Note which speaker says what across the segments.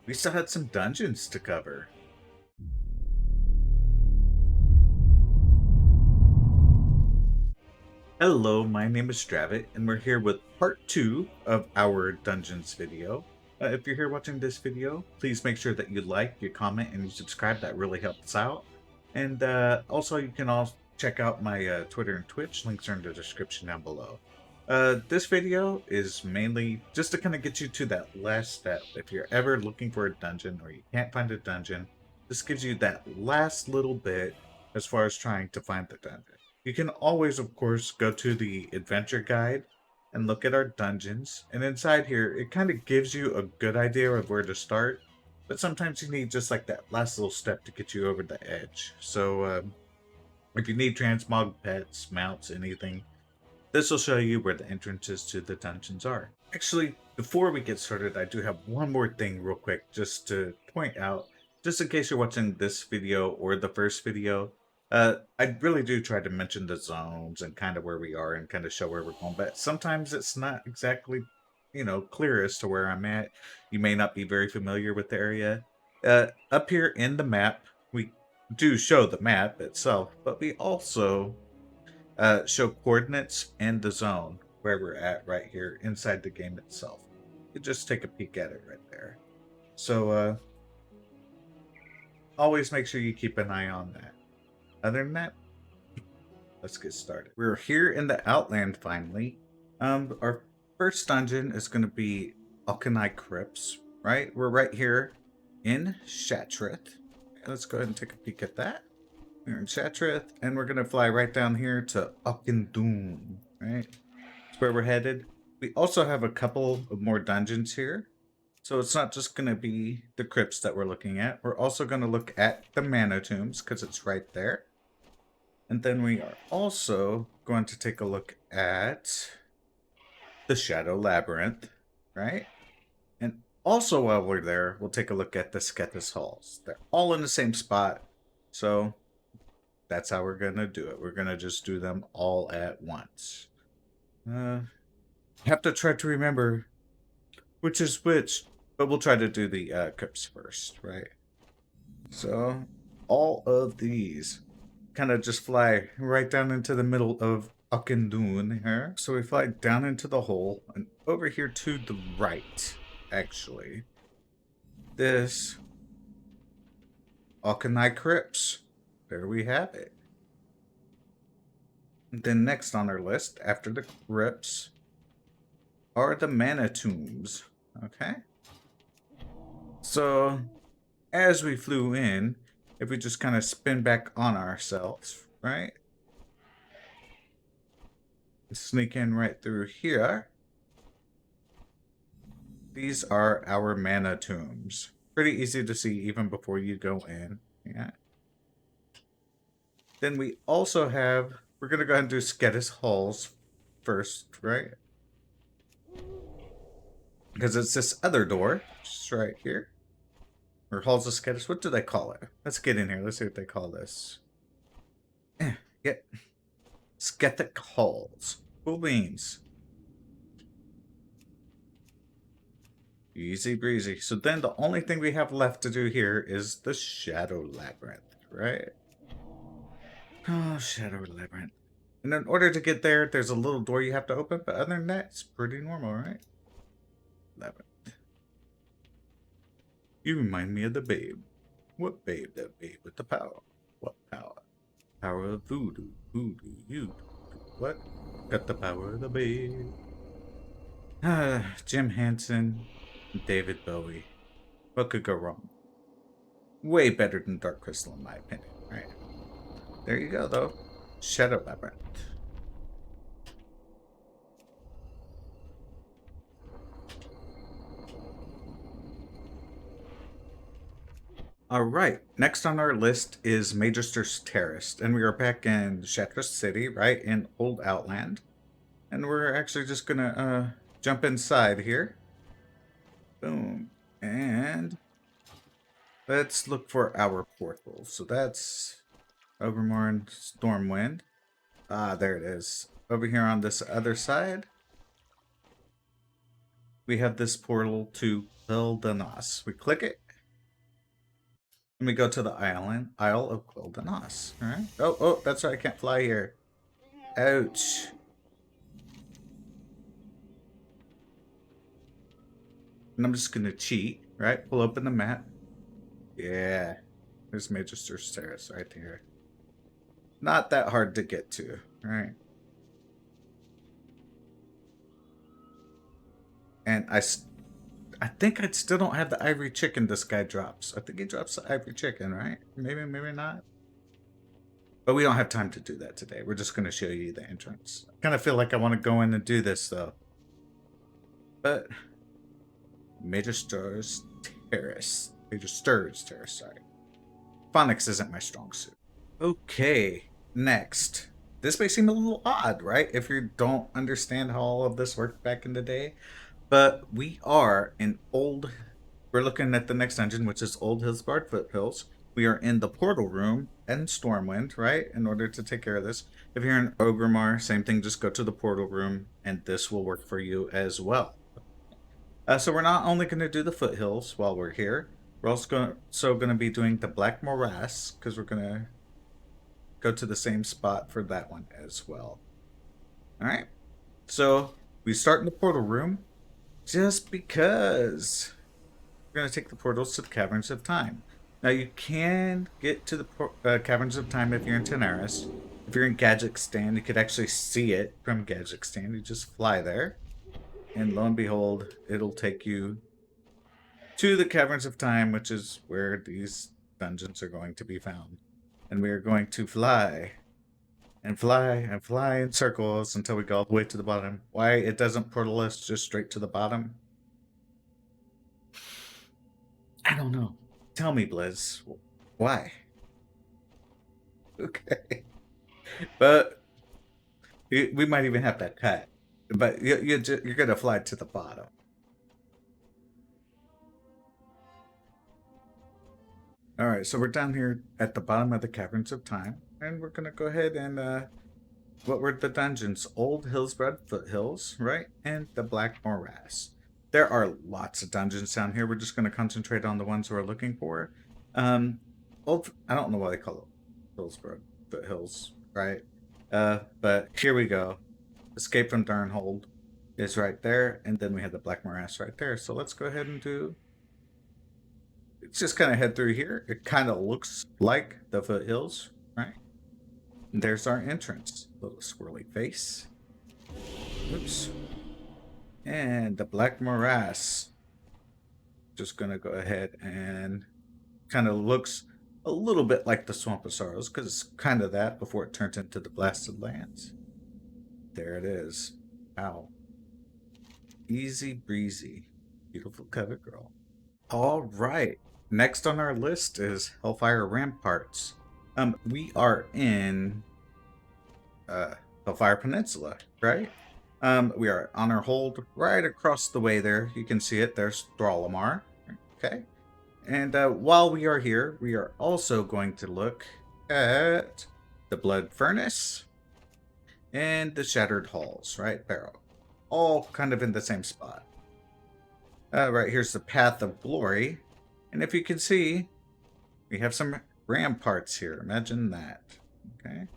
Speaker 1: we still had some dungeons to cover. Hello, my name is Stravit, and we're here with part 2 of our dungeons video. If you're here watching this video, please make sure that you like, you comment, and you subscribe. That really helps out. And also, you can all check out my Twitter and Twitch. Links are in the description down below. This video is mainly just to kind of get you to that last step. If you're ever looking for a dungeon or you can't find a dungeon, this gives you that last little bit as far as trying to find the dungeon. You can always, of course, go to the adventure guide and look at our dungeons. And inside here, it kind of gives you a good idea of where to start. But sometimes you need just like that last little step to get you over the edge. So if you need transmog pets, mounts, anything, this will show you where the entrances to the dungeons are. Actually, before we get started, I do have one more thing real quick just to point out, just in case you're watching this video or the first video. I really do try to mention the zones and kind of where we are and kind of show where we're going, but sometimes it's not exactly, clear as to where I'm at. You may not be very familiar with the area. Up here in the map, we do show the map itself, but we also show coordinates and the zone where we're at right here inside the game itself. You just take a peek at it right there. So always make sure you keep an eye on that. Other than that, let's get started. We're here in the Outland finally. Our first dungeon is going to be Auchenai Crypts, right? We're right here in Shattrath. Let's go ahead and take a peek at that. We're in Shattrath, and we're going to fly right down here to Auchendoun, right? That's where we're headed. We also have a couple of more dungeons here. So it's not just going to be the crypts that we're looking at. We're also going to look at the mana tombs because it's right there. And then we are also going to take a look at the Shadow Labyrinth, right? And also while we're there, we'll take a look at the Sethekk Halls. They're all in the same spot. So that's how we're going to do it. We're going to just do them all at once. Have to try to remember which is which, but we'll try to do the crypts first, right? So all of these kind of just fly right down into the middle of Auchendoun here. So we fly down into the hole and over here to the right, actually. This Auchenai Crypts. There we have it. And then next on our list, after the crypts, are the mana tombs. Okay? So, as we flew in, if we just kind of spin back on ourselves, right? Sneak in right through here. These are our mana tombs. Pretty easy to see even before you go in. Yeah. Then we also have, we're going to go ahead and do Sethekk Halls first, right? Because it's this other door, just right here. Or Halls of Sethekk. What do they call it? Let's get in here. Let's see what they call this. Get Sethekk Halls. Cool beans. Easy breezy. So then the only thing we have left to do here is the Shadow Labyrinth, right? Oh, Shadow Labyrinth. And in order to get there, there's a little door you have to open, but other than that, it's pretty normal, right? Labyrinth. You remind me of the babe. What babe? That babe with the power. What power? Power of voodoo. Voodoo. You. What? Got the power of the babe. Jim Henson. David Bowie. What could go wrong? Way better than Dark Crystal in my opinion, right? There you go, though. Shadow Labyrinth. Alright, next on our list is Magisters Terrace, and we are back in Shattrath City, right, in Old Outland. And we're actually just gonna jump inside here. Boom. And let's look for our portal. So that's Overmorn Stormwind. Ah, there it is. Over here on this other side. we have this portal to Quel'Danas. We click it, and we go to the Isle of Quel'Danas. All right. Oh, that's right. I can't fly here. Ouch. And I'm just gonna cheat, right? Pull open the map. Yeah. There's Magisters Terrace right here. Not that hard to get to, right? And I think I still don't have the ivory chicken this guy drops. I think he drops the ivory chicken, right? Maybe not. But we don't have time to do that today. We're just going to show you the entrance. I kind of feel like I want to go in and do this, though. But Magisters Terrace. Magisters Terrace, sorry. Phonics isn't my strong suit. Okay, next. This may seem a little odd, right? If you don't understand how all of this worked back in the day. But we are in we're looking at the next dungeon, which is Old Hillsbrad Foothills. We are in the portal room and Stormwind, right? In order to take care of this. If you're in Orgrimmar, same thing, just go to the portal room and this will work for you as well. So we're not only going to do the foothills while we're here, we're also going to be doing the Black Morass, because we're going to go to the same spot for that one as well. Alright, so we start in the portal room just because we're going to take the portals to the Caverns of Time. Now you can get to the Caverns of Time if you're in Tanaris. If you're in Gadgekstan, you could actually see it from Gadgekstan. You just fly there. And lo and behold, it'll take you to the Caverns of Time, which is where these dungeons are going to be found. And we are going to fly and fly and fly in circles until we go all the way to the bottom. Why it doesn't portal us just straight to the bottom? I don't know. Tell me, Blizz. Why? Okay. But we might even have to cut. But you're going to fly to the bottom. All right, so we're down here at the bottom of the Caverns of Time. And we're going to go ahead and... what were the dungeons? Old Hillsbrad Foothills, right? And the Black Morass. There are lots of dungeons down here. We're just going to concentrate on the ones we're looking for. I don't know why they call it Hillsbrad Foothills, right? But here we go. Escape from Darnhold is right there, and then we have the Black Morass right there. So let's go ahead and let's just kind of head through here. It kind of looks like the foothills, right? And there's our entrance. Little swirly face. Oops. And the Black Morass. Just gonna go ahead and kind of looks a little bit like the Swamp of Sorrows, because it's kind of that before it turns into the Blasted Lands. There it is. Wow. Easy breezy. Beautiful cover girl. All right. Next on our list is Hellfire Ramparts. We are in Hellfire Peninsula, right? We are on our hold right across the way there. You can see it. There's Thrallamar. Okay. And while we are here, we are also going to look at the Blood Furnace and the Shattered Halls, right? Barrow. All kind of in the same spot. Right, here's the Path of Glory. And if you can see, we have some ramparts here. Imagine that. Okay.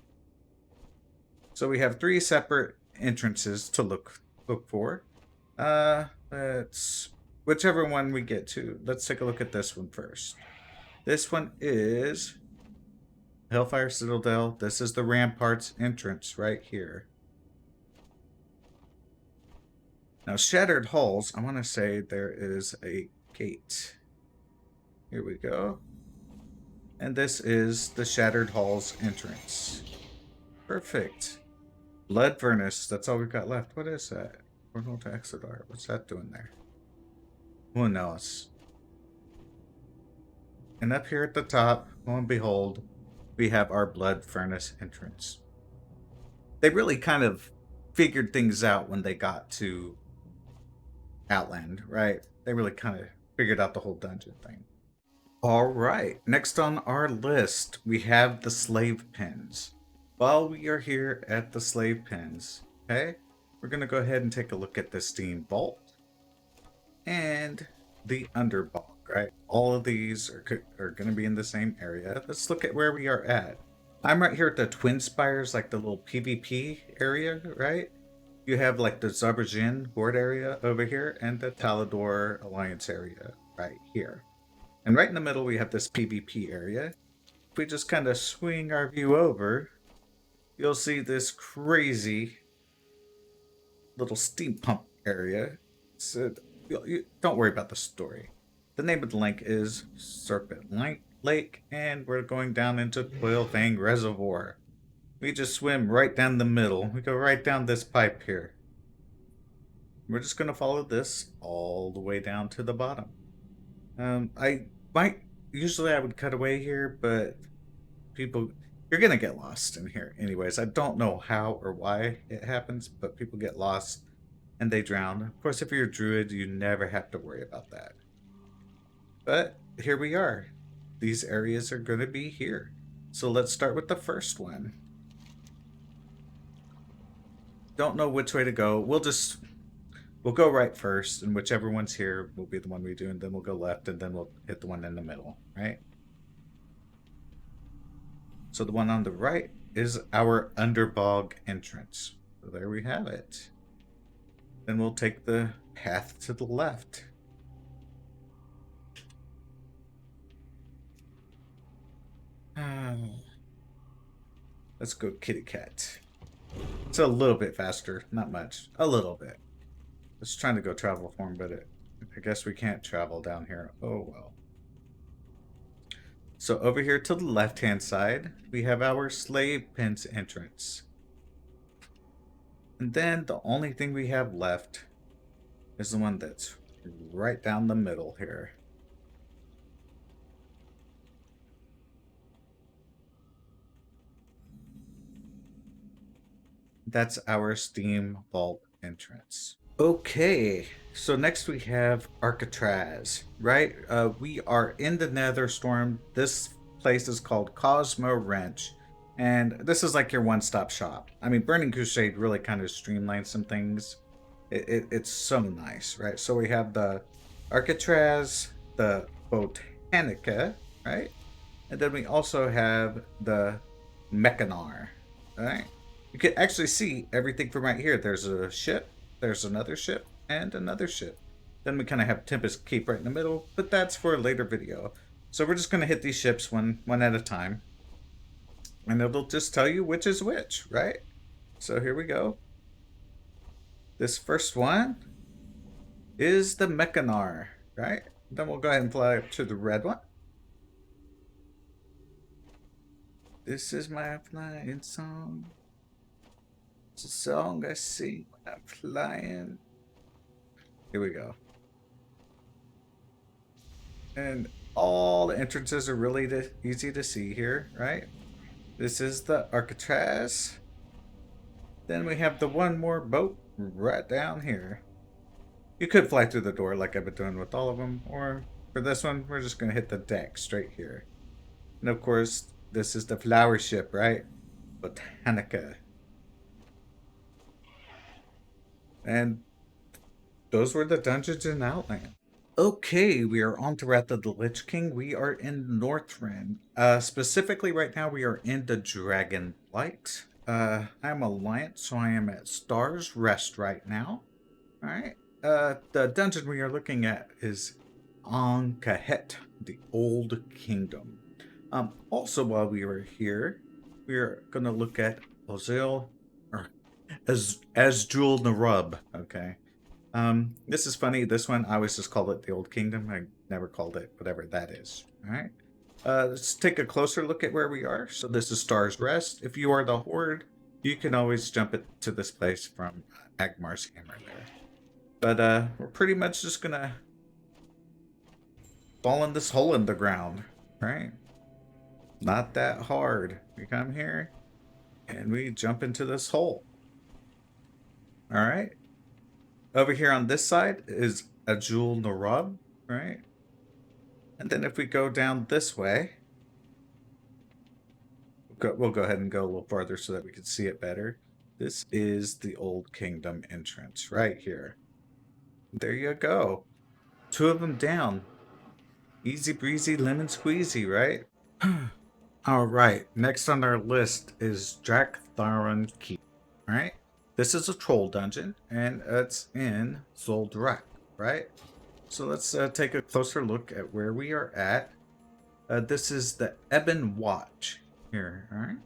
Speaker 1: So we have 3 separate entrances to look for. Let's whichever one we get to. Let's take a look at this one first. This one is Hellfire Citadel. This is the ramparts entrance right here. Now, Shattered Halls, I want to say there is a gate. Here we go. And this is the Shattered Halls entrance. Perfect. Blood Furnace, that's all we've got left. What is that? Portal to Exodar. What's that doing there? Who knows? And up here at the top, lo and behold, we have our Blood Furnace entrance. They really kind of figured things out when they got to Outland, right? They really kind of figured out the whole dungeon thing. All right, next on our list, we have the Slave Pens. While we are here at the Slave Pens, okay, we're going to go ahead and take a look at the Steamvault. and the Underbog, right? All of these are going to be in the same area. Let's look at where we are at. I'm right here at the Twin Spires, like the little PvP area, right? You have like the Zabrajin board area over here and the Talador Alliance area right here. And right in the middle, we have this PvP area. If we just kind of swing our view over, you'll see this crazy little steam pump area. So don't worry about the story. The name of the lake is Serpent Lake, and we're going down into Coilfang Reservoir. We just swim right down the middle. We go right down this pipe here. We're just going to follow this all the way down to the bottom. Usually I would cut away here, but you're going to get lost in here anyways. I don't know how or why it happens, but people get lost and they drown. Of course, if you're a druid, you never have to worry about that. But here we are. These areas are going to be here. So let's start with the first one. Don't know which way to go. We'll go right first, and whichever one's here will be the one we do, and then we'll go left, and then we'll hit the one in the middle, right? So the one on the right is our Underbog entrance. So there we have it. Then we'll take the path to the left. Let's go kitty cat. It's a little bit faster, not much, a little bit. I was trying to go travel form, but I guess we can't travel down here. Oh well. So over here to the left-hand side, we have our slave pens entrance. And then the only thing we have left is the one that's right down the middle here. That's our Steamvault entrance. Okay, so next we have Arcatraz, right? We are in the Netherstorm. This place is called Cosmo Wrench, and this is like your one-stop shop. I mean, Burning Crusade really kind of streamlines some things. It's so nice, right? So we have the Arcatraz, the Botanica, right? And then we also have the Mechanar, right? You can actually see everything from right here. There's a ship, there's another ship, and another ship. Then we kind of have Tempest Keep right in the middle, but that's for a later video. So we're just going to hit these ships one at a time. And it'll just tell you which is which, right? So here we go. This first one is the Mechanar, right? Then we'll go ahead and fly up to the red one. This is my flying song. It's a song I sing when I'm flying. Here we go. And all the entrances are really easy to see here, right? This is the Arcatraz. Then we have the one more boat right down here. You could fly through the door like I've been doing with all of them, or for this one, we're just going to hit the deck straight here. And of course, this is the flower ship, right? Botanica. And those were the dungeons in Outland. Okay, we are on to Wrath of the Lich King. We are in Northrend. Specifically right now, we are in the Dragon Light. I'm Alliance, so I am at Star's Rest right now. Alright. The dungeon we are looking at is Ahn'kahet, the Old Kingdom. Also, while we were here, we are going to look at Azjol-Nerub. Okay. This is funny. This one, I always just called it the Old Kingdom. I never called it whatever that is. Alright. Let's take a closer look at where we are. So this is Star's Rest. If you are the Horde, you can always jump to this place from Agmar's Hammer there. But we're pretty much just gonna fall in this hole in the ground, right? Not that hard. We come here and we jump into this hole. All right. Over here on this side is Azjol-Nerub, right? And then if we go down this way, we'll go ahead and go a little farther so that we can see it better. This is the Old Kingdom entrance right here. There you go. 2 of them down. Easy breezy, lemon squeezy, right? All right, next on our list is Drak'Tharon Keep. All right, this is a troll dungeon, and it's in Zul'Drak, right? So let's take a closer look at where we are at. This is the Ebon Watch here, all right?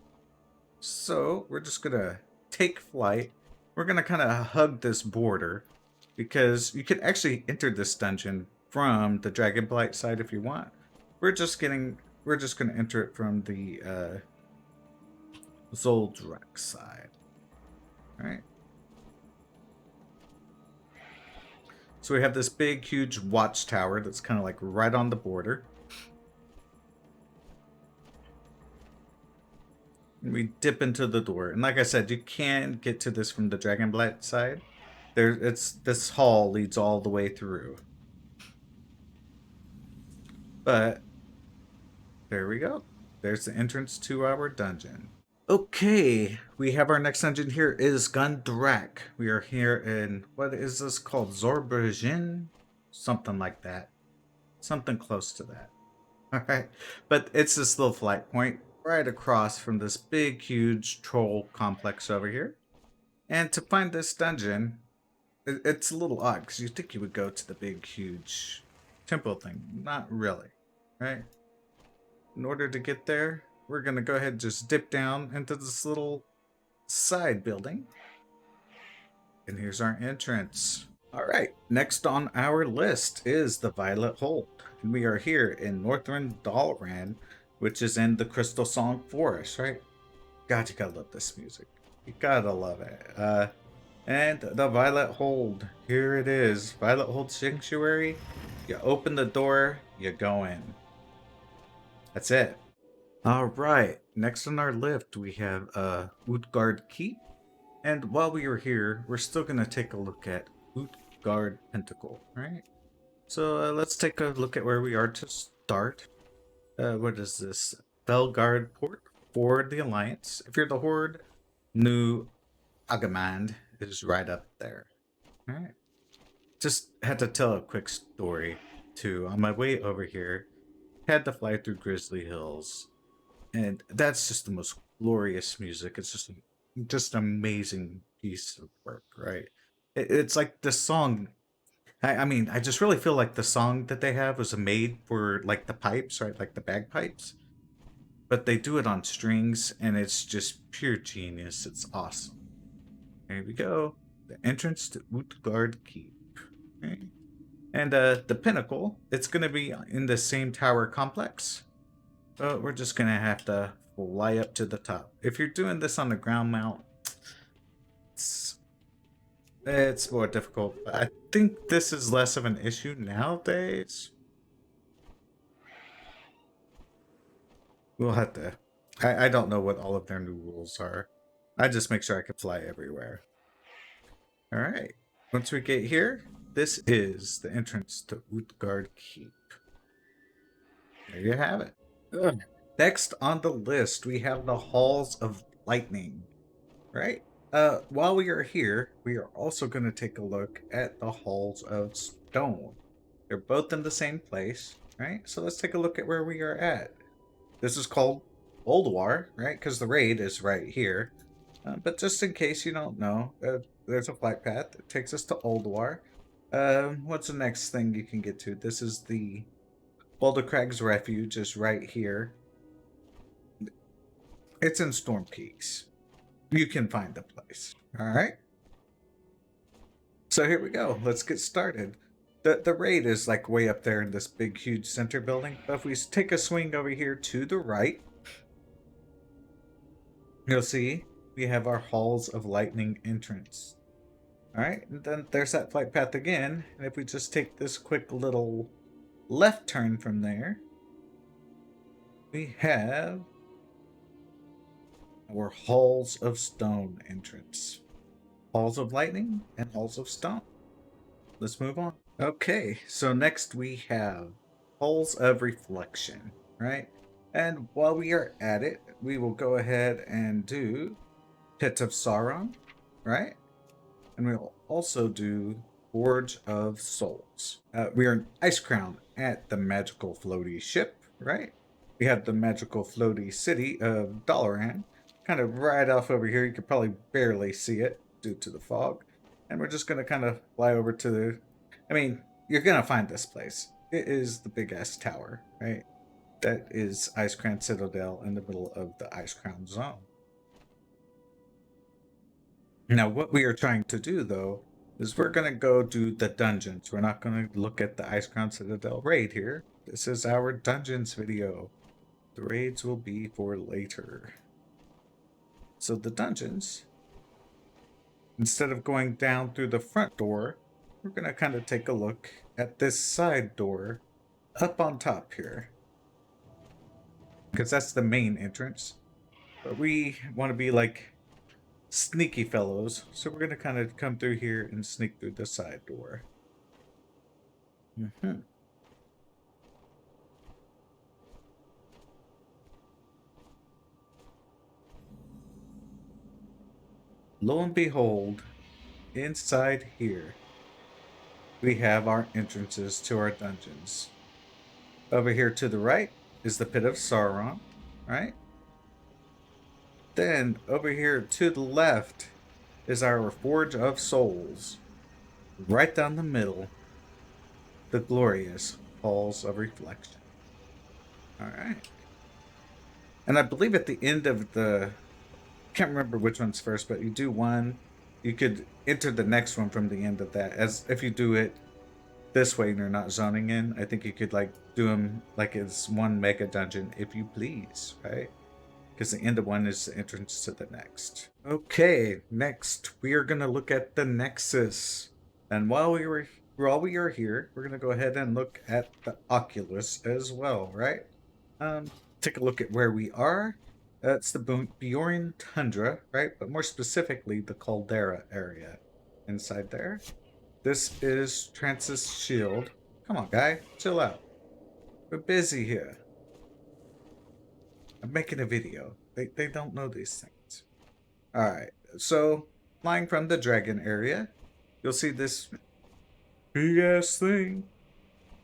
Speaker 1: So we're just gonna take flight. We're gonna kind of hug this border because you can actually enter this dungeon from the Dragonblight side if you want. We're just gonna enter it from the Zul'Drak side. All right. So we have this big, huge watchtower that's kind of like right on the border. We dip into the door, and like I said, you can get to this from the Dragonblight side. This hall leads all the way through. But there we go. There's the entrance to our dungeon. Okay, we have our next dungeon here is Gundrak. We are here in, what is this called? Zorberjin? Something like that. Something close to that. Alright, but it's this little flight point right across from this big, huge troll complex over here. And to find this dungeon, it's a little odd because you think you would go to the big, huge temple thing. Not really, right? In order to get there, we're going to go ahead and just dip down into this little side building. And here's our entrance. All right, next on our list is the Violet Hold. And we are here in Northern Dalaran, which is in the Crystal Song Forest, right? God, you gotta love this music. You gotta love it. And the Violet Hold. Here it is. Violet Hold Sanctuary. You open the door, you go in. That's it. All right. Next on our list, we have Utgarde Keep. And while we are here, we're still going to take a look at Utgarde Pinnacle, right? So let's take a look at where we are to start. What is this? Belgard Port for the Alliance. If you're the Horde, New Agamand is right up there. All right. Just had to tell a quick story too. On my way over here, had to fly through Grizzly Hills, and that's just the most glorious music. It's just an amazing piece of work, right? It's like the song. I mean, I just really feel like the song that they have was made for like the pipes, right? Like the bagpipes, but they do it on strings, and it's just pure genius. It's awesome. Here we go. The entrance to Utgarde Keep. Okay. And the pinnacle, it's going to be in the same tower complex. But we're just going to have to fly up to the top. If you're doing this on the ground mount, it's more difficult. I think this is less of an issue nowadays. We'll have to... I don't know what all of their new rules are. I just make sure I can fly everywhere. Alright. Once we get here, this is the entrance to Utgarde Keep. There you have it. Ugh. Next on the list, we have the Halls of Lightning, right? While we are here, we are also going to take a look at the Halls of Stone. They're both in the same place, right? So let's take a look at where we are at. This is called Ulduar, right? Because the raid is right here. But just in case you don't know, there's a flight path that takes us to Ulduar. What's the next thing you can get to? This is the Boulder Crags Refuge is right here. It's in Storm Peaks. You can find the place. All right. So here we go. Let's get started. The raid is like way up there in this big, huge center building. But if we take a swing over here to the right, you'll see we have our Halls of Lightning entrance. All right, and then there's that flight path again. And if we just take this quick little left turn from there, we have our Halls of Stone entrance. Halls of Lightning and Halls of Stone. Let's move on. Okay, so next we have Halls of Reflection, right? And while we are at it, we will go ahead and do Pit of Saron, right? And we'll also do Forge of Souls. We are in Icecrown at the magical floaty ship, right? We have the magical floaty city of Dalaran, kind of right off over here. You could probably barely see it due to the fog. And we're just going to kind of fly over to the... I mean, you're going to find this place. It is the big-ass tower, right? That is Icecrown Citadel in the middle of the Icecrown zone. Now, what we are trying to do, though, is we're going to go do the dungeons. We're not going to look at the Icecrown Citadel raid here. This is our dungeons video. The raids will be for later. So the dungeons, instead of going down through the front door, we're going to kind of take a look at this side door up on top here. Because that's the main entrance. But we want to be like sneaky fellows, so we're going to kind of come through here and sneak through the side door. Lo and behold, inside here, we have our entrances to our dungeons. Over here to the right is the Pit of Saron, right? Then over here to the left is our Forge of Souls. Right down the middle, the glorious Halls of Reflection. Alright. And I believe at the end of the... can't remember which one's first, but you do one, you could enter the next one from the end of that. As if you do it this way and you're not zoning in, I think you could like do them like it's one mega dungeon if you please, right? Because the end of one is the entrance to the next. Okay, next we are gonna look at the Nexus. And while we are here, we're gonna go ahead and look at the Oculus as well, right? Take a look at where we are. That's the Bjorn Tundra, right? But more specifically, the Caldera area inside there. This is Trance's shield. Come on, guy, chill out. We're busy here. I'm making a video. They don't know these things. Alright, so flying from the dragon area, you'll see this big ass thing.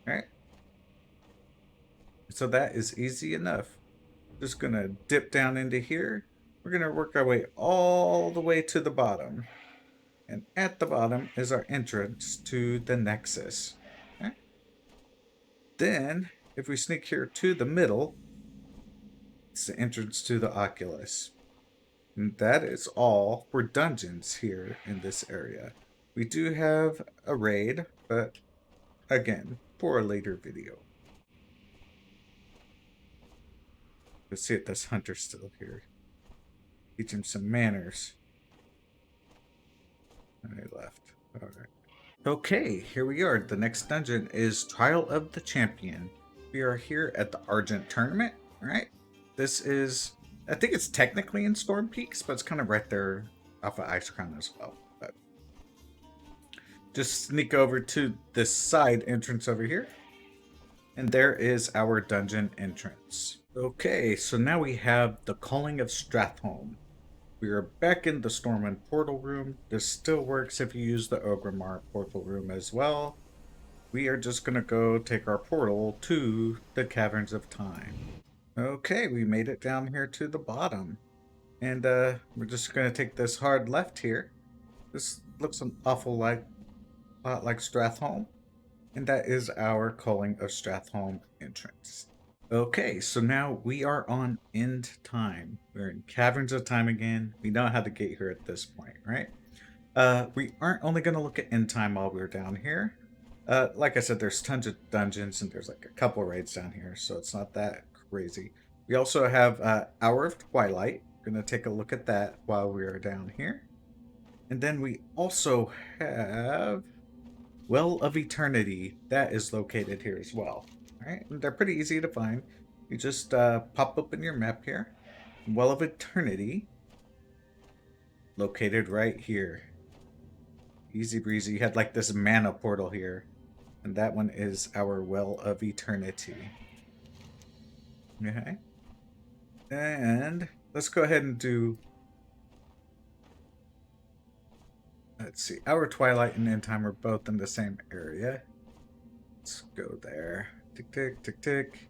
Speaker 1: Alright. So that is easy enough. Just gonna dip down into here. We're gonna work our way all the way to the bottom. And at the bottom is our entrance to the Nexus. Okay. Then, if we sneak here to the middle, it's the entrance to the Oculus. And that is all for dungeons here in this area. We do have a raid, but again, for a later video. Let's see if this hunter's still here. Teach him some manners. And he left. Alright. Okay, here we are. The next dungeon is Trial of the Champion. We are here at the Argent Tournament, right? This is, I think it's technically in Storm Peaks, but it's kind of right there off of Icecrown as well. But just sneak over to this side entrance over here. And there is our dungeon entrance. Okay, so now we have the Culling of Stratholme. We are back in the Stormwind portal room. This still works if you use the Orgrimmar portal room as well. We are just going to go take our portal to the Caverns of Time. Okay, we made it down here to the bottom. And we're just going to take this hard left here. This looks an awful lot like Stratholme. And that is our Culling of Stratholme entrance. Okay, so now we are on End Time. We're in Caverns of Time again. We know how to get here at this point, right? We aren't only going to look at End Time while we're down here. Like I said, there's tons of dungeons and there's like a couple raids down here, so it's not that crazy. We also have Hour of Twilight. We're going to take a look at that while we are down here. And then we also have Well of Eternity. That is located here as well. Right? They're pretty easy to find. You just pop open your map here. Well of Eternity. Located right here. Easy breezy. You had like this mana portal here. And that one is our Well of Eternity. Okay. And let's go ahead and do Let's see. Our Twilight and End Time are both in the same area. Let's go there. Tick, tick, tick, tick.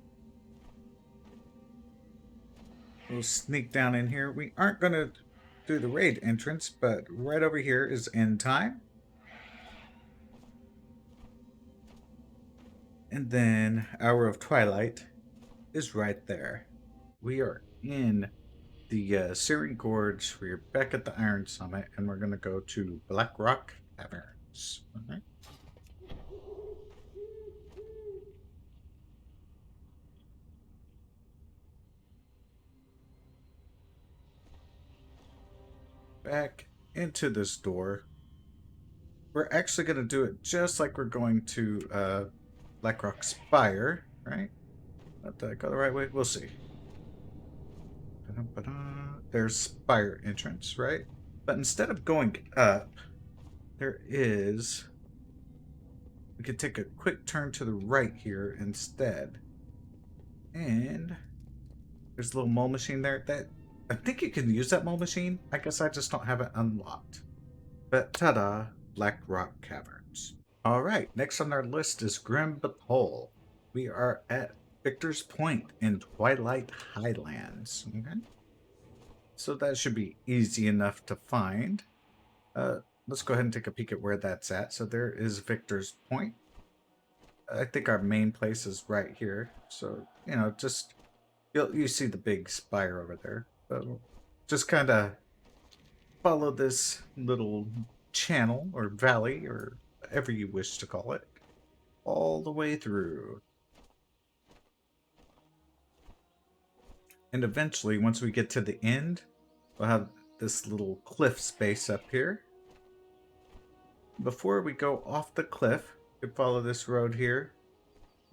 Speaker 1: We'll sneak down in here. We aren't going to do the raid entrance, but right over here is End Time. And then Hour of Twilight is right there. We are in the Searing Gorge. We're back at the Iron Summit, and we're going to go to Blackrock Caverns. Okay. Back into this door. We're actually going to do it just like we're going to Blackrock Spire, right? Did I go the right way? We'll see. There's Spire entrance, right? But instead of going up, there is... We could take a quick turn to the right here instead. And there's a little mole machine there. That I think you can use that mole machine. I guess I just don't have it unlocked. But ta-da, Blackrock Caverns. Alright, next on our list is Grimrail Depot. We are at Victor's Point in Twilight Highlands. Okay. So that should be easy enough to find. Let's go ahead and take a peek at where that's at. So there is Victor's Point. I think our main place is right here. So, you know, just you see the big spire over there. So just kind of follow this little channel or valley or whatever you wish to call it all the way through. And eventually, once we get to the end, we'll have this little cliff space up here. Before we go off the cliff, we follow this road here,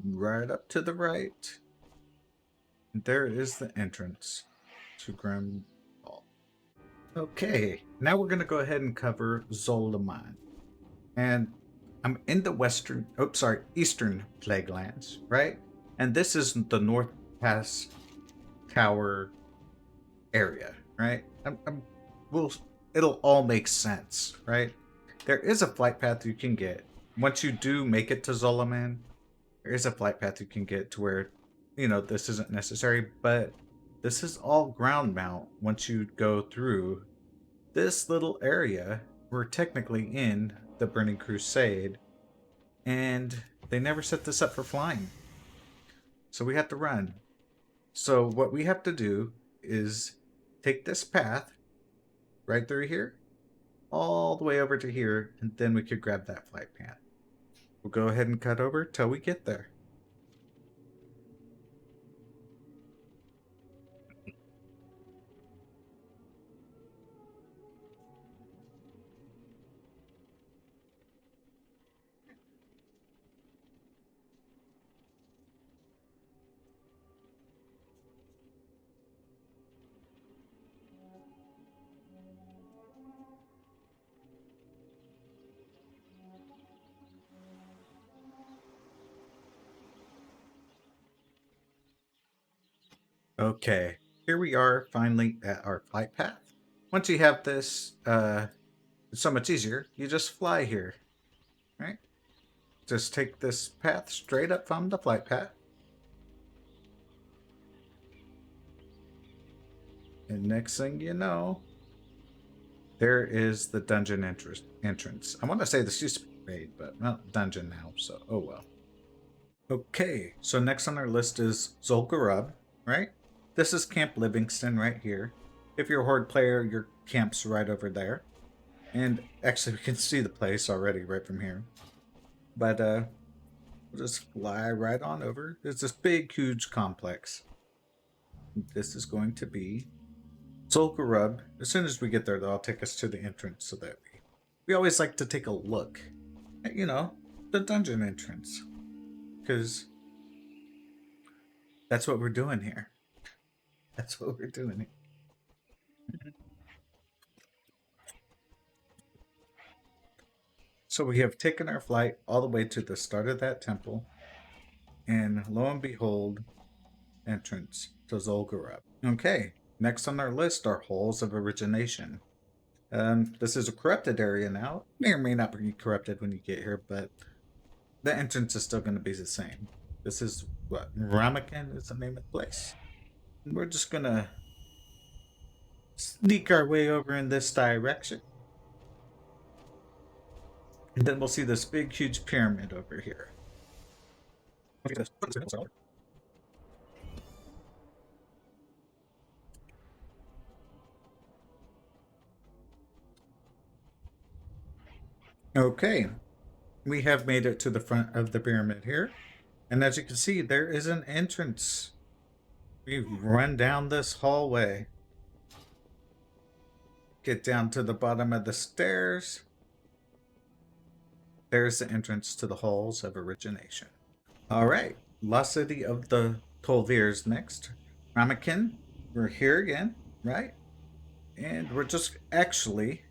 Speaker 1: right up to the right. And there is the entrance to Grimrail. Okay, now we're going to go ahead and cover Azjol-Nerub. And I'm in the Eastern Plaguelands, right? And this is the North Pass Tower area, right? It'll all make sense, right? There is a flight path you can get. Once you do make it to Azjol-Nerub, there is a flight path you can get to where, you know, this isn't necessary, but this is all ground mount. Once you go through this little area, we're technically in the Burning Crusade, and they never set this up for flying. So we have to run. So what we have to do is take this path right through here, all the way over to here, and then we could grab that flight path. We'll go ahead and cut over till we get there. Okay, here we are finally at our flight path. Once you have this, it's so much easier. You just fly here, right? Just take this path straight up from the flight path. And next thing you know, there is the dungeon entrance. I want to say this used to be raid, but not dungeon now, so oh well. Okay, so next on our list is Azjol-Nerub, right? This is Camp Livingston right here. If you're a Horde player, your camp's right over there. And actually, we can see the place already right from here. But we'll just fly right on over. There's this big, huge complex. This is going to be Azjol-Nerub. As soon as we get there, they'll take us to the entrance so that we always like to take a look at, you know, the dungeon entrance. Because that's what we're doing here. That's what we're doing here. So we have taken our flight all the way to the start of that temple. And lo and behold, entrance to Azjol-Nerub. Okay, next on our list are Halls of Origination. This is a corrupted area now. May or may not be corrupted when you get here, but the entrance is still going to be the same. This is what Ramakhan is the name of the place. And we're just gonna sneak our way over in this direction. And then we'll see this big, huge pyramid over here. Okay, we have made it to the front of the pyramid here. And as you can see, there is an entrance. We run down this hallway. Get down to the bottom of the stairs. There's the entrance to the halls of origination. Alright, Lost City of the Tol'virs next. Ramakhan, we're here again, right? And we're just actually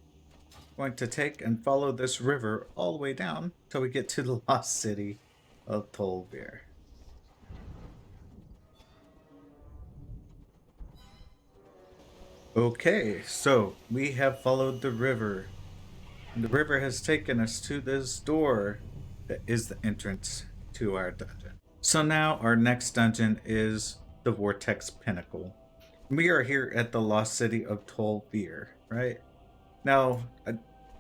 Speaker 1: going to take and follow this river all the way down till we get to the Lost City of Tol'vir. Okay, so we have followed the river. And the river has taken us to this door that is the entrance to our dungeon. So now our next dungeon is the Vortex Pinnacle. We are here at the Lost City of Tol'vir, right? Now,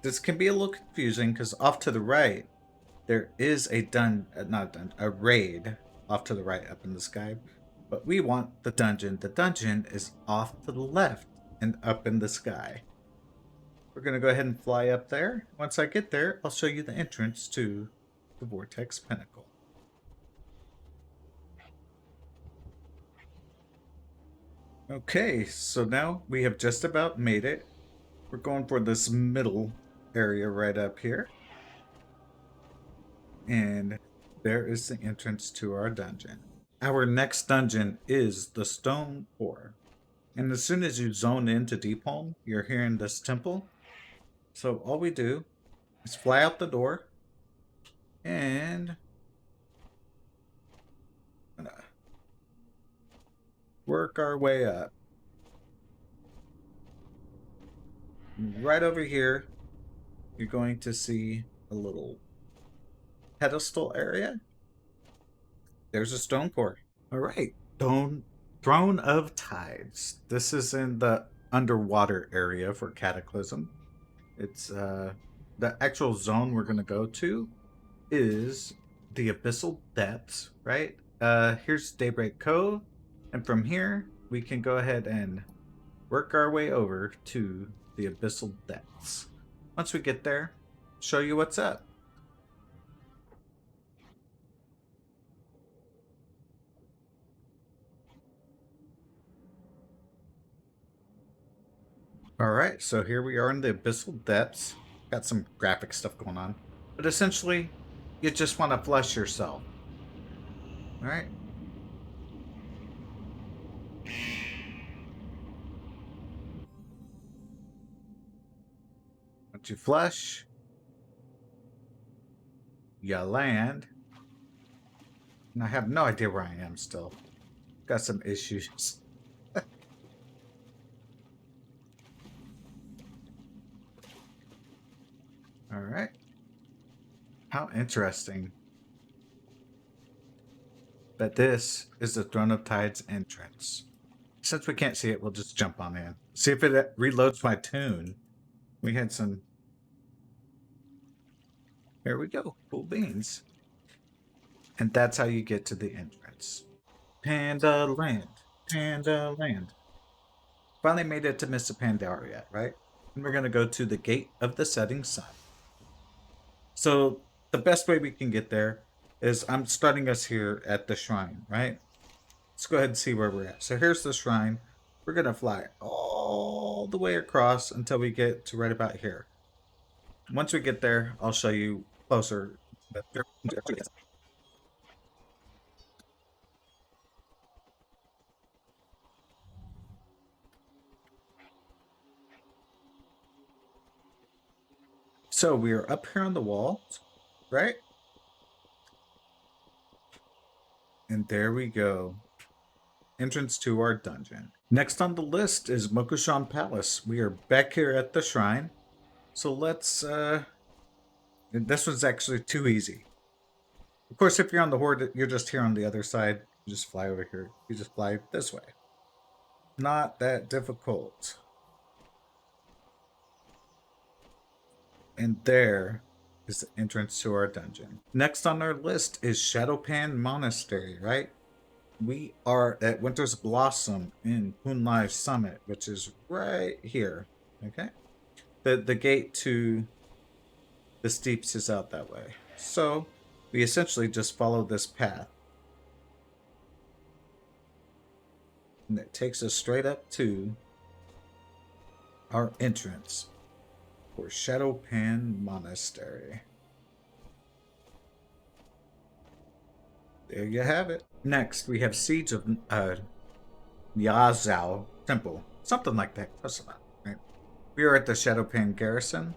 Speaker 1: this can be a little confusing because off to the right, there is a a raid off to the right up in the sky. But we want the dungeon. The dungeon is off to the left and up in the sky. We're going to go ahead and fly up there. Once I get there, I'll show you the entrance to the Vortex Pinnacle. Okay, so now we have just about made it. We're going for this middle area right up here. And there is the entrance to our dungeon. Our next dungeon is the Stone Core. And as soon as you zone into Deepholm, you're here in this temple. So all we do is fly out the door and work our way up. Right over here, you're going to see a little pedestal area. There's a stone core. All right, Throne of Tides. This is in the underwater area for Cataclysm. It's the actual zone we're going to go to is the Abyssal Depths, right? Here's Daybreak Cove, and from here we can go ahead and work our way over to the Abyssal Depths. Once we get there, show you what's up. Alright, so here we are in the Abyssal Depths. Got some graphic stuff going on. But essentially, you just want to flush yourself. Alright. Once you flush, you land. And I have no idea where I am still. Got some issues. Alright. How interesting. But this is the Throne of Tides entrance. Since we can't see it, we'll just jump on in. See if it reloads my tune. We had some... There we go. Cool beans. And that's how you get to the entrance. Panda Land. Panda Land. Finally made it to Mists of Pandaria, right? And we're going to go to the Gate of the Setting Sun. So the best way we can get there is I'm starting us here at the shrine, right? Let's go ahead and see where we're at. So here's the shrine. We're going to fly all the way across until we get to right about here. Once we get there, I'll show you closer. So we are up here on the wall, right? And there we go. entrance to our dungeon. Next on the list is Mogu'shan Palace. We are back here at the shrine. So let's, this one's actually too easy. Of course, if you're on the Horde, you're just here on the other side. You just fly over here. You just fly this way. Not that difficult. And there is the entrance to our dungeon. Next on our list is Shado-Pan Monastery, right? We are at Winter's Blossom in Hunlai Summit, which is right here. Okay? The gate to the steeps is out that way. So we essentially just follow this path. And it takes us straight up to our entrance for Shado-Pan Monastery. There you have it. Next, we have Siege of Yazao Temple. Something like that. Close enough, right? We are at the Shado-Pan Garrison.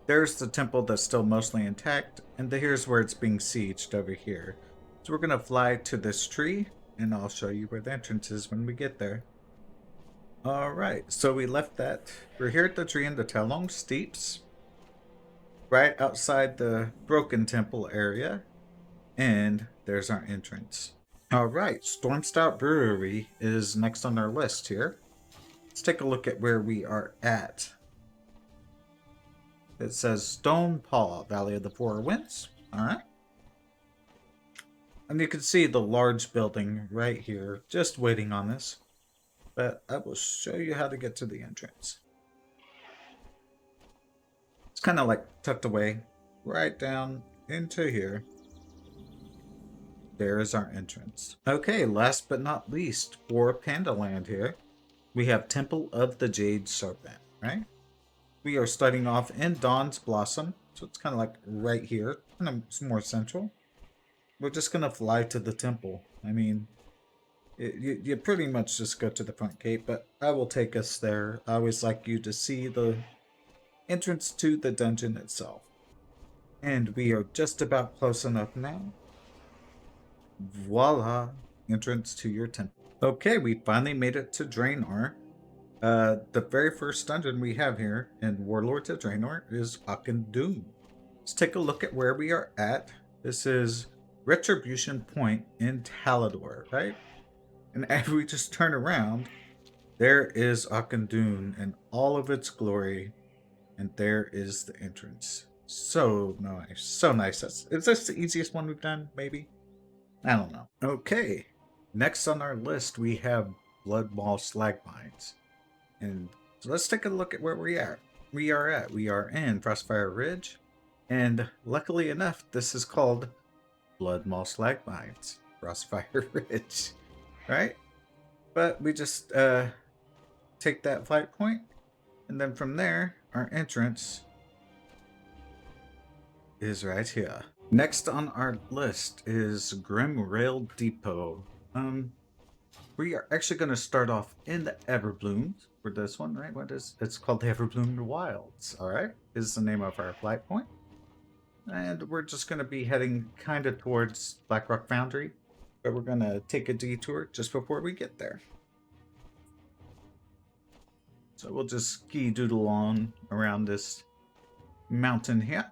Speaker 1: There's the temple that's still mostly intact, and here's where it's being sieged over here. So we're going to fly to this tree, and I'll show you where the entrance is when we get there. Alright, so we left that. We're here at the tree in the Talong Steeps, right outside the Broken Temple area, and there's our entrance. Alright, Stormstout Brewery is next on our list here. Let's take a look at where we are at. It says Stone Paw, Valley of the Four Winds. Alright. And you can see the large building right here, just waiting on this. But I will show you how to get to the entrance. It's kind of like tucked away right down into here. There is our entrance. Okay, last but not least, for Pandaland here, we have Temple of the Jade Serpent, right? We are starting off in Dawn's Blossom, so it's kind of like right here, kind of more central. We're just going to fly to the temple. I mean, you pretty much just go to the front gate, but I will take us there. I always like you to see the entrance to the dungeon itself. And we are just about close enough now. Voila! Entrance to your temple. Okay, we finally made it to Draenor. The very first dungeon we have here in Warlords of Draenor is Auchenai. Let's take a look at where we are at. This is Retribution Point in Talador, right? And as we just turn around, there is Auchenai in all of its glory. And there is the entrance. So nice. So nice. Is this the easiest one we've done, maybe? I don't know. Okay. Next on our list, we have Blood Maw Slag Mines. And so let's take a look at where we are. We are in Frostfire Ridge. And luckily enough, this is called Blood Maw Slag Mines. Frostfire Ridge. Right? But we just take that flight point, and then from there, our entrance is right here. Next on our list is Grimrail Depot. We are actually going to start off in the Everblooms for this one, right? It's called the Everbloom Wilds, alright? Is the name of our flight point. And we're just going to be heading kind of towards Blackrock Foundry. But we're going to take a detour just before we get there. So we'll just ski doodle on around this mountain here.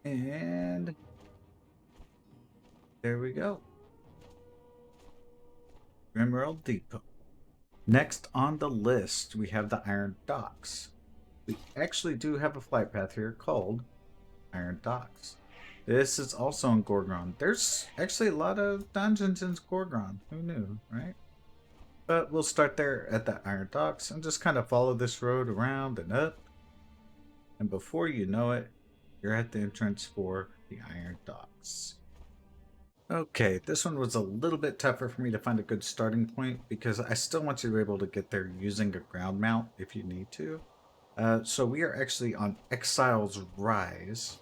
Speaker 1: And there we go. Grimrail Depot. Next on the list, we have the Iron Docks. We actually do have a flight path here called Iron Docks. This is also in Gorgon. There's actually a lot of dungeons in Gorgon. Who knew, right? But we'll start there at the Iron Docks and just kind of follow this road around and up. And before you know it, you're at the entrance for the Iron Docks. Okay, this one was a little bit tougher for me to find a good starting point because I still want you to be able to get there using a ground mount if you need to. So we are actually on Exile's Rise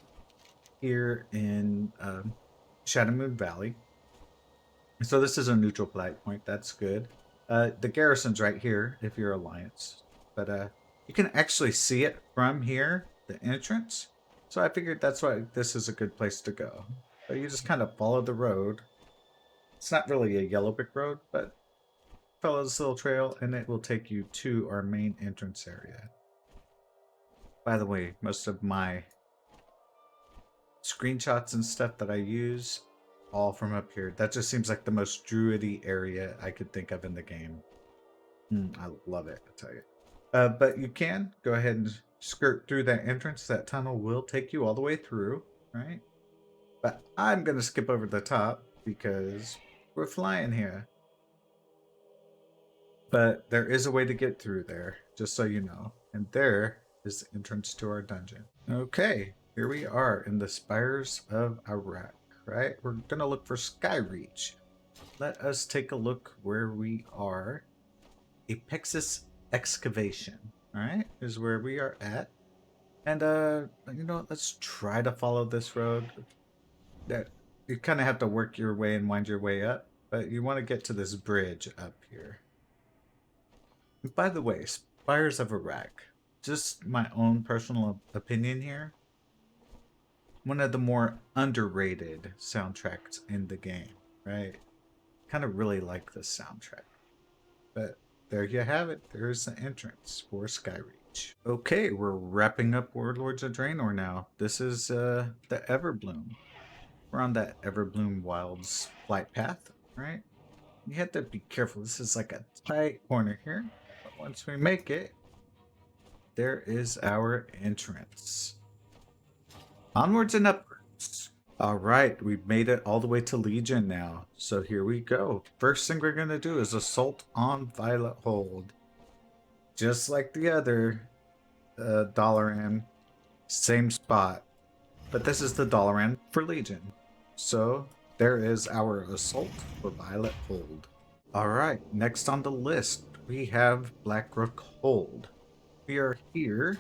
Speaker 1: here in Shadowmoon Valley. So this is a neutral flight point. That's good. The garrison's right here if you're Alliance. But you can actually see it from here, the entrance. So I figured that's why this is a good place to go. So you just kind of follow the road It's not really a yellow brick road, but follow this little trail and it will take you to our main entrance area. By the way, most of my screenshots and stuff that I use, all from up here. That just seems like the most druidy area I could think of in the game. I love it, I tell you. But you can go ahead and skirt through that entrance. That tunnel will take you all the way through, right? But I'm going to skip over the top because we're flying here. But there is a way to get through there, just so you know. And there is the entrance to our dungeon. Okay, here we are in the Spires of Arak, right? We're going to look for Skyreach. Let us take a look where we are. Apexis Excavation, all right, is where we are at. And, you know, let's try to follow this road. That you kind of have to work your way and wind your way up, but you want to get to this bridge up here. And by the way, Spires of Arak, just my own personal opinion here, one of the more underrated soundtracks in the game, right? Kind of really like this soundtrack. But there you have it. There's the entrance for Skyreach. Okay, we're wrapping up Warlords of Draenor now. This is the Everbloom. We're on that Everbloom Wilds flight path, right? You have to be careful. This is like a tight corner here. But once we make it, there is our entrance. Onwards and upwards. All right, we've made it all the way to Legion now. So here we go. First thing we're going to do is Assault on Violet Hold. Just like the other Dalaran, same spot. But this is the Dalaran for Legion. So there is our Assault for Violet Hold. All right, next on the list, we have Blackrock Hold. We are here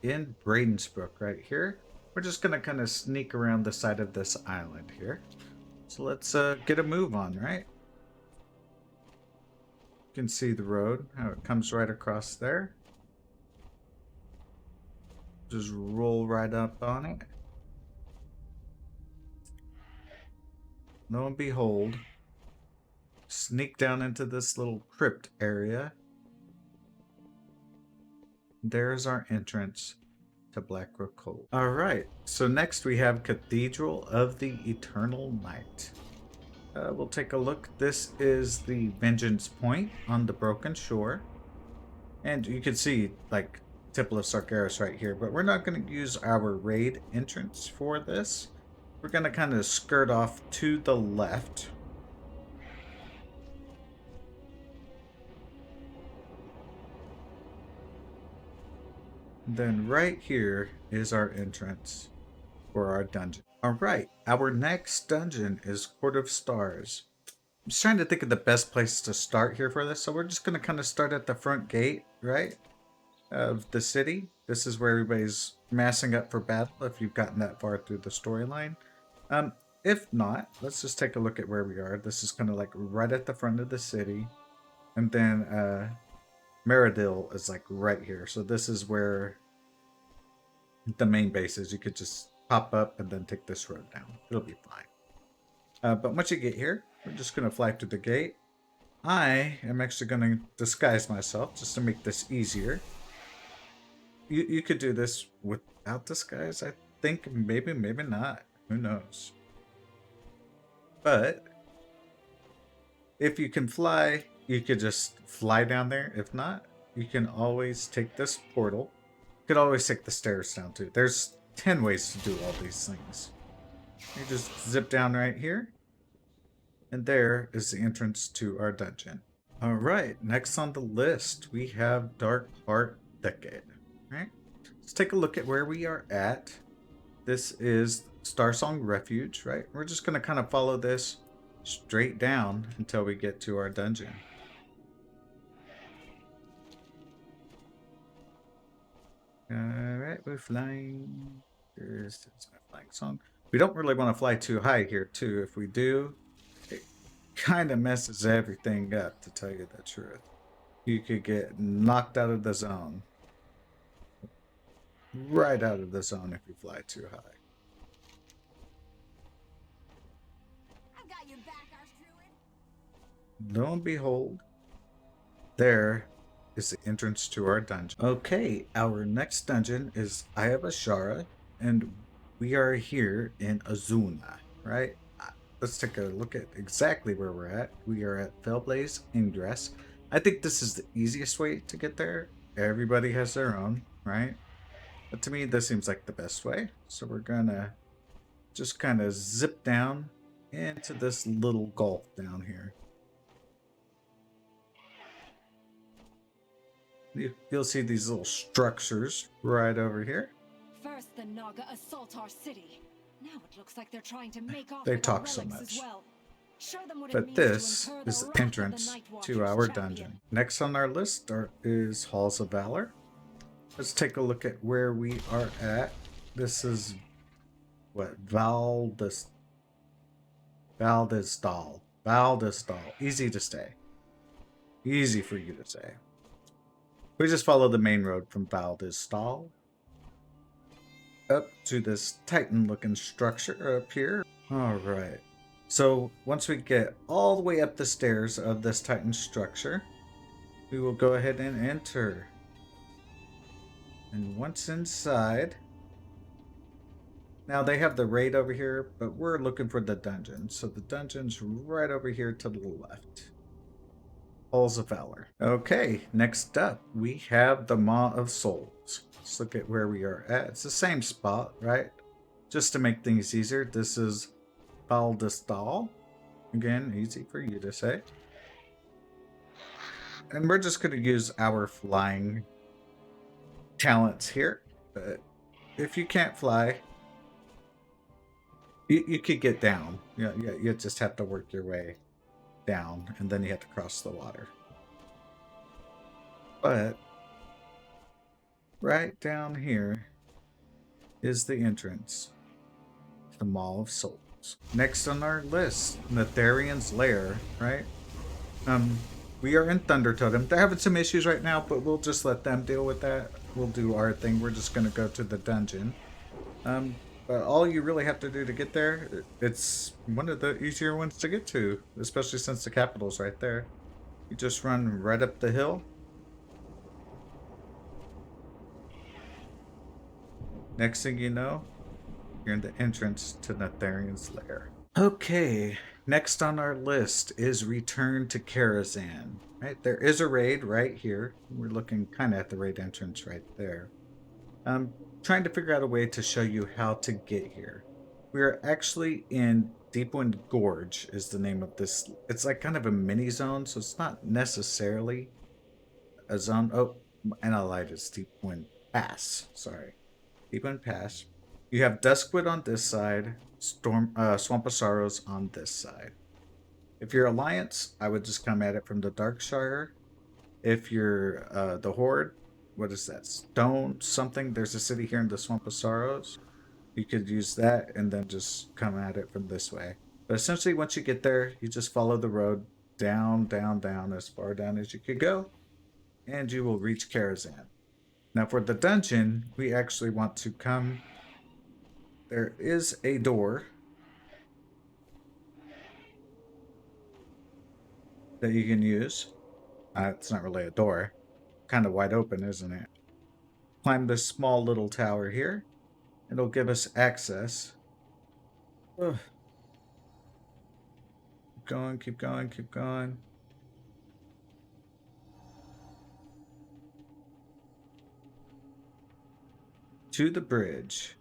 Speaker 1: in Bradensbrook right here. We're just going to kind of sneak around the side of this island here. So let's get a move on, right? You can see the road, how it comes right across there. Just roll right up on it. Lo and behold, sneak down into this little crypt area. There's our entrance to Blackrock Hold. All right, so next we have Cathedral of the Eternal Night. We'll take a look. This is the Vengeance Point on the Broken Shore. And you can see, like, Temple of Sargeras right here, but we're not going to use our raid entrance for this. We're going to kind of skirt off to the left. Then right here is our entrance for our dungeon. All right, our next dungeon is Court of Stars. I'm just trying to think of the best place to start here for this, so we're just going to kind of start at the front gate, right, of the city. This is where everybody's massing up for battle, if you've gotten that far through the storyline. If not, let's just take a look at where we are. This is kind of like right at the front of the city. And then Meridil is like right here. So this is where the main base is. You could just pop up and then take this road down. It'll be fine. But once you get here, we're just going to fly through the gate. I am actually going to disguise myself just to make this easier. You could do this without disguise, I think. Maybe not. Who knows? But if you can fly, you could just fly down there. If not, you can always take this portal. You could always take the stairs down too. There's 10 ways to do all these things. You just zip down right here. And there is the entrance to our dungeon. All right, next on the list, we have Darkheart Thicket. All right, let's take a look at where we are at. This is Starsong Refuge, right? We're just going to kind of follow this straight down until we get to our dungeon. All right, we're flying. There's my flying song. We don't really want to fly too high here, too. If we do, it kind of messes everything up, to tell you the truth. You could get knocked out of the zone. Right out of the zone if you fly too high.
Speaker 2: I've got your back, Archdruid.
Speaker 1: lo and behold, there is the entrance to our dungeon. Okay, our next dungeon is Eye of Ashara, and we are here in Azjol-Nerub, right? Let's take a look at exactly where we're at. We are at Fellblaze Ingress. I think this is the easiest way to get there. Everybody has their own, right? But to me, this seems like the best way. So we're gonna just kind of zip down into this little gulf down here. You'll see these little structures right over here.
Speaker 2: First, the Naga assault our city. Now it looks like they're trying to make off
Speaker 1: They
Speaker 2: with
Speaker 1: talk
Speaker 2: our
Speaker 1: so
Speaker 2: relics
Speaker 1: much.
Speaker 2: as well. Show them what it
Speaker 1: But
Speaker 2: means
Speaker 1: this
Speaker 2: to incur
Speaker 1: is
Speaker 2: the
Speaker 1: the
Speaker 2: wrath
Speaker 1: entrance
Speaker 2: of the Night
Speaker 1: to
Speaker 2: Watcher's
Speaker 1: our
Speaker 2: champion.
Speaker 1: dungeon. Next on our list is Halls of Valor. Let's take a look at where we are at. This is what? Valdesdal. Easy to say. Easy for you to say. We just follow the main road from Valdesdal up to this Titan-looking structure up here. All right. So once we get all the way up the stairs of this Titan structure, we will go ahead and enter. And once inside, now they have the raid over here, but we're looking for the dungeon. So the dungeon's right over here to the left. Halls of Valor. Okay, next up, we have the Maw of Souls. Let's look at where we are at. It's the same spot, right? Just to make things easier, this is Valdesdal. Again, easy for you to say. And we're just going to use our flying talents here. But if you can't fly, you could get down. You just have to work your way down, and then you have to cross the water. But right down here is the entrance to the Maw of Souls. Next on our list, Netherion's Lair, right? We are in Thunder Totem. They're having some issues right now, but we'll just let them deal with that. We'll do our thing. We're just going to go to the dungeon. But all you really have to do to get there, it's one of the easier ones to get to, especially since the capital's right there. You just run right up the hill. Next thing you know, you're in the entrance to Netherion's Lair. Okay, next on our list is Return to Karazhan. Right, there is a raid right here. We're looking kind of at the raid entrance right there. I'm trying to figure out a way to show you how to get here. We are actually in Deepwind Gorge is the name of this. It's like kind of a mini zone, so it's not necessarily a zone. Oh, and I lied, it's Deepwind Pass. Sorry. Deepwind Pass. You have Duskwood on this side, Swamp of Sorrows on this side. If you're Alliance, I would just come at it from the Darkshire. If you're the Horde, what is that? Stone something. There's a city here in the Swamp of Sorrows. You could use that and then just come at it from this way. But essentially, once you get there, you just follow the road down, down, down, as far down as you could go, and you will reach Karazhan. Now, for the dungeon, we actually want to come. There is a door that you can use. It's not really a door. Kind of wide open, isn't it? Climb this small little tower here. It'll give us access. Ugh. Keep going, keep going, keep going. To the bridge.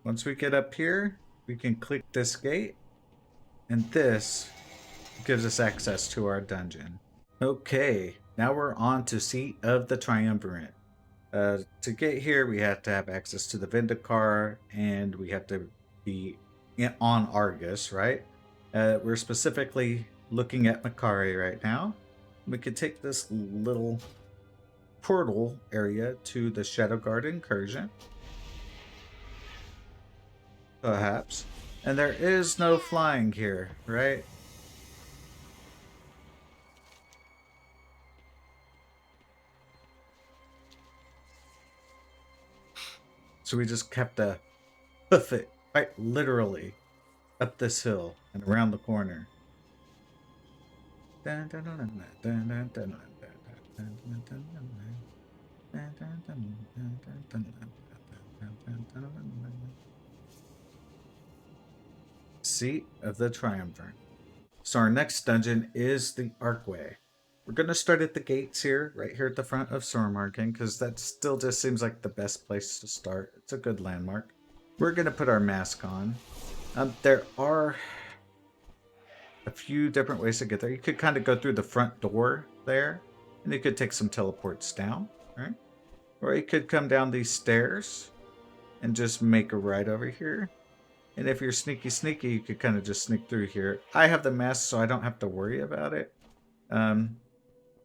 Speaker 1: Once we get up here, we can click this gate, and this gives us access to our dungeon. Okay, now we're on to Seat of the Triumvirate. To get here, we have to have access to the Vindicar, and we have to be on Argus, right? We're specifically looking at Makari right now. We could take this little portal area to the Shadowguard incursion. Perhaps. And there is no flying here, right? So we just have to hoof it, quite literally, up this hill and around the corner. Seat of the Triumvirate. So our next dungeon is the Archway. We're going to start at the gates here, right here at the front of Sormarken, because that still just seems like the best place to start. It's a good landmark. We're going to put our mask on. There are a few different ways to get there. You could kind of go through the front door there, and you could take some teleports down, right? Or you could come down these stairs and just make a right over here. And if you're sneaky, you could kind of just sneak through here. I have the mask, so I don't have to worry about it. And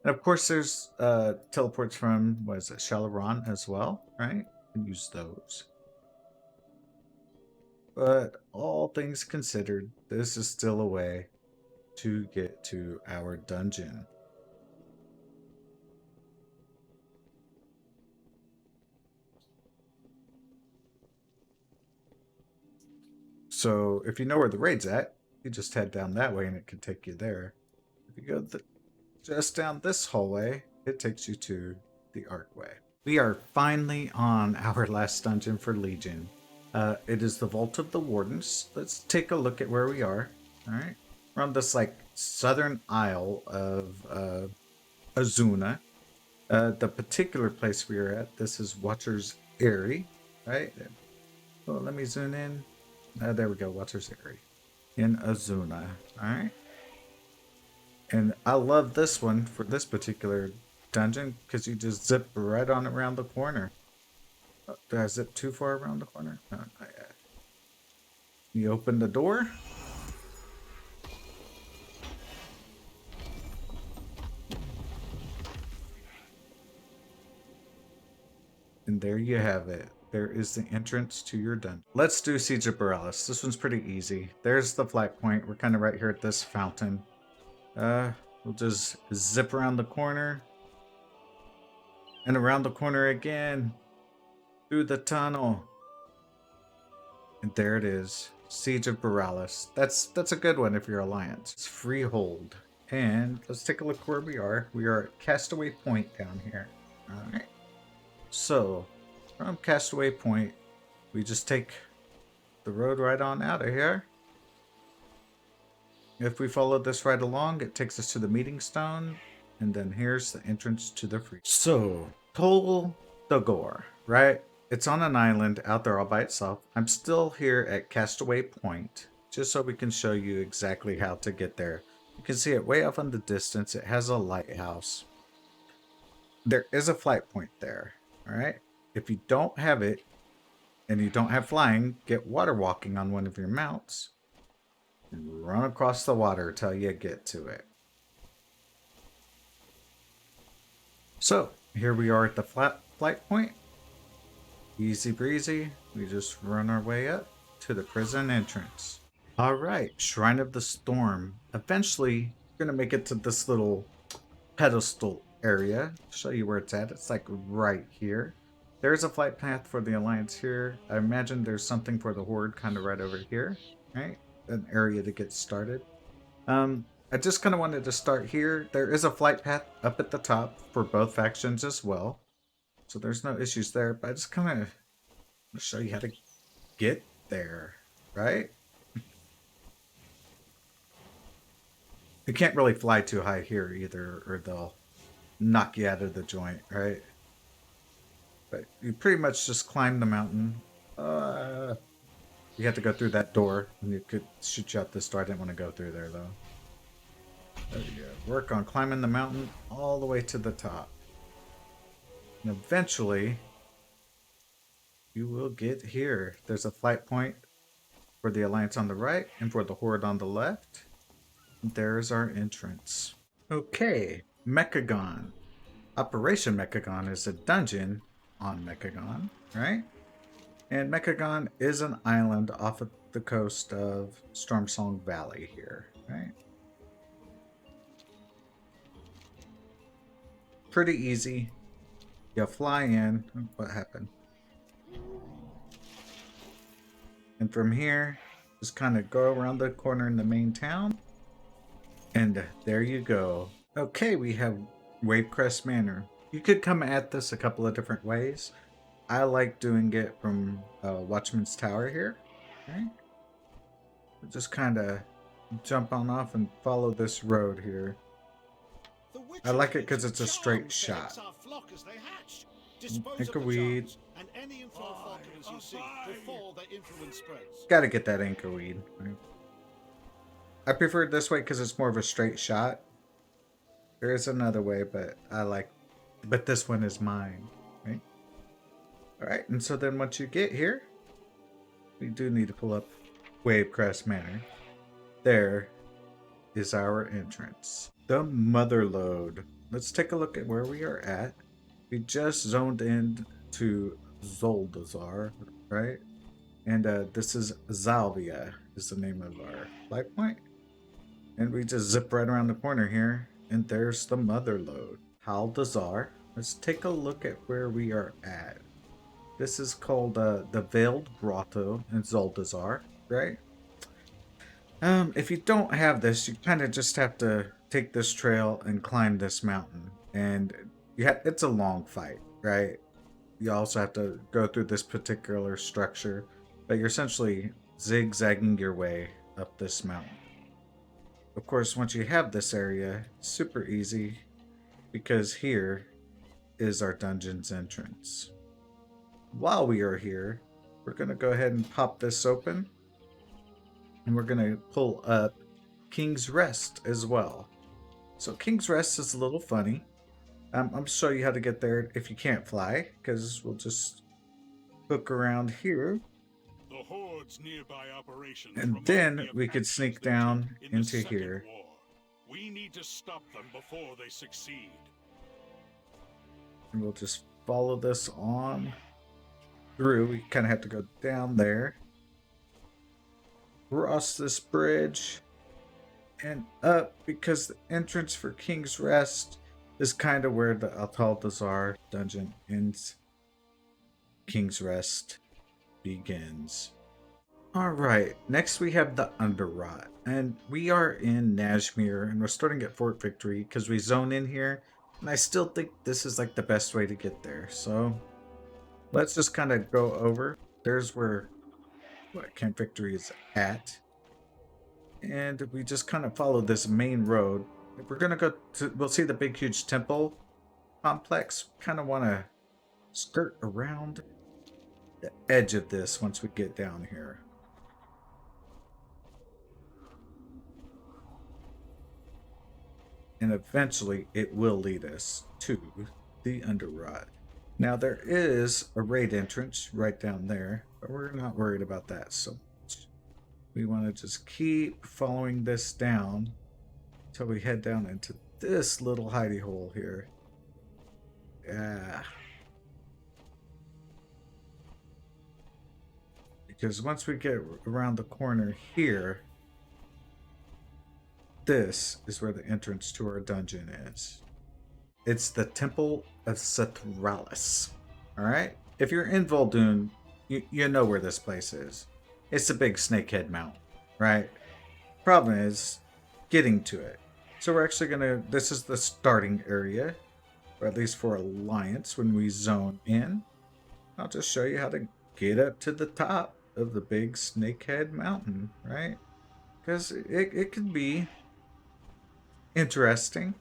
Speaker 1: of course, there's teleports from, what is it, Shado-Pan as well, right? You can use those. But all things considered, this is still a way to get to our dungeon. So if you know where the raid's at, you just head down that way and it can take you there. If you go just down this hallway, it takes you to the Archway. We are finally on our last dungeon for Legion. It is the Vault of the Wardens. Let's take a look at where we are. All right, we're on this like southern isle of Azjol-Nerub. The particular place we are at, this is Watcher's Eyrie, right? Oh, let me zoom in. There we go, Watcher's Eyrie in Azjol-Nerub. All right. And I love this one for this particular dungeon because you just zip right on around the corner. Oh, did I zip too far around the corner? No, not yet. You open the door. And there you have it. There is the entrance to your dungeon. Let's do Siege of Borealis. This one's pretty easy. There's the flag point. We're kind of right here at this fountain. We'll just zip around the corner. And around the corner again. Through the tunnel. And there it is. Siege of Borealis. That's a good one if you're Alliance. It's freehold. And let's take a look where we are. We are at Castaway Point down here. Alright. So, from Castaway Point, we just take the road right on out of here. If we follow this right along, it takes us to the Meeting Stone, and then here's the entrance to the free. So, Tol Dagor, right? It's on an island out there all by itself. I'm still here at Castaway Point, just so we can show you exactly how to get there. You can see it way off in the distance. It has a lighthouse. There is a flight point there, all right? If you don't have it, and you don't have flying, get water walking on one of your mounts. And run across the water till you get to it. So, here we are at the flight point. Easy breezy. We just run our way up to the prison entrance. Alright, Shrine of the Storm. Eventually, you're going to make it to this little pedestal area. I'll show you where it's at. It's like right here. There's a flight path for the Alliance here. I imagine there's something for the Horde kind of right over here. Right? An area to get started. I just kind of wanted to start here. There is a flight path up at the top for both factions as well. So there's no issues there. But I just kind of want to show you how to get there. Right? You can't really fly too high here either, or they'll knock you out of the joint, right? But you pretty much just climb the mountain. You have to go through that door, and you could shoot you out this door. I didn't want to go through there, though. There you go. Work on climbing the mountain all the way to the top. And eventually, you will get here. There's a flight point for the Alliance on the right, and for the Horde on the left. There's our entrance. Okay, Mechagon. Operation Mechagon is a dungeon on Mechagon, right? And Mechagon is an island off of the coast of Stormsong Valley here, right? Pretty easy. You fly in. What happened? And from here, just kind of go around the corner in the main town. And there you go. Okay, we have Waycrest Manor. You could come at this a couple of different ways. I like doing it from Watchman's Tower here. Right? Just kind of jump on off and follow this road here. I like it because it's a straight shot. Anchorweed. Gotta get that anchorweed. Right? I prefer it this way because it's more of a straight shot. There is another way, but but this one is mine, right? All right, and so then once you get here, we do need to pull up Waycrest Manor. There is our entrance. The Motherlode. Let's take a look at where we are at. We just zoned in to Zoldazar, right? And this is Zalvia is the name of our light point. And we just zip right around the corner here. And there's the Motherlode. Haldazar. Let's take a look at where we are at. This is called the Veiled Grotto in Zoldazar, right? If you don't have this, you kind of just have to take this trail and climb this mountain. And it's a long fight, right? You also have to go through this particular structure, but you're essentially zigzagging your way up this mountain. Of course, once you have this area, super easy, because here is our dungeon's entrance. While we are here, we're going to go ahead and pop this open, and we're going to pull up King's Rest as well. So King's Rest is a little funny. I'm going to show you how to get there if you can't fly, because we'll just hook around here.
Speaker 3: The horde's nearby operations
Speaker 1: and then we could sneak down into here.
Speaker 3: War. We need to stop them before they succeed.
Speaker 1: And we'll just follow this on through. We kind of have to go down there, cross this bridge, and up, because the entrance for King's Rest is kind of where the Altaldazar dungeon ends. King's Rest begins. Alright, next we have the Underrot. And we are in Najmir, and we're starting at Fort Victory because we zone in here. And I still think this is like the best way to get there. So let's just kind of go over. There's where Camp Victory is at. And we just kind of follow this main road. If we're going to go to, we'll see the big, huge temple complex. Kind of want to skirt around the edge of this once we get down here. And eventually it will lead us to the Underrot. Now there is a raid entrance right down there, but we're not worried about that so much. We want to just keep following this down until we head down into this little hidey hole here. Yeah. Because once we get around the corner here, this is where the entrance to our dungeon is. It's the Temple of Sethralis. Alright? If you're in Vol'dun, you know where this place is. It's a big snakehead mountain, right? Problem is getting to it. So we're actually gonna, this is the starting area, or at least for Alliance when we zone in. I'll just show you how to get up to the top of the big snakehead mountain, right? Because it can be interesting,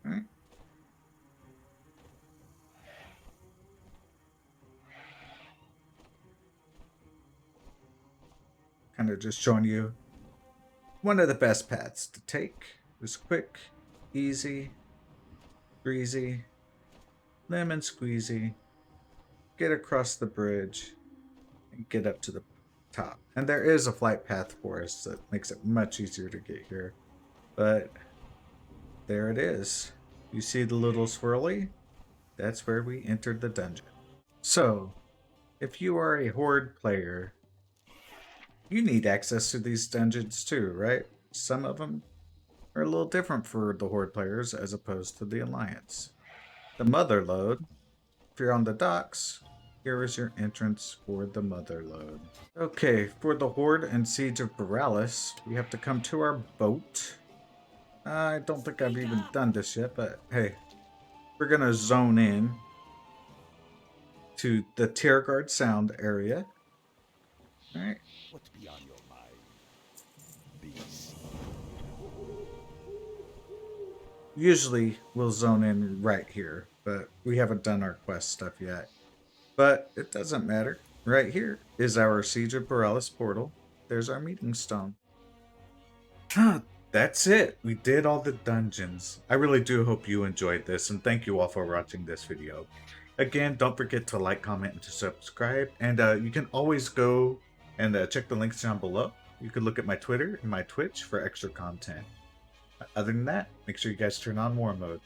Speaker 1: right? Kind of just showing you one of the best paths to take. It's quick, easy, breezy, lemon squeezy. Get across the bridge and get up to the top. And there is a flight path for us that makes it much easier to get here. But there it is. You see the little swirly? That's where we entered the dungeon. So, if you are a Horde player, you need access to these dungeons too, right? Some of them are a little different for the Horde players as opposed to the Alliance. The Motherlode, if you're on the docks, here is your entrance for the Motherlode. Okay, for the Horde and Siege of Borealis, we have to come to our boat. I don't think I've even done this yet, but hey, we're gonna zone in to the Tiergard Sound area. Alright.
Speaker 4: What be on your mind? Be seen.
Speaker 1: Usually we'll zone in right here, but we haven't done our quest stuff yet. But it doesn't matter. Right here is our Siege of Borealis portal. There's our meeting stone. That's it. We did all the dungeons. I really do hope you enjoyed this, and thank you all for watching this video. Again, don't forget to like, comment, and to subscribe. And you can always go and check the links down below. You can look at my Twitter and my Twitch for extra content. Other than that, make sure you guys turn on War Mode.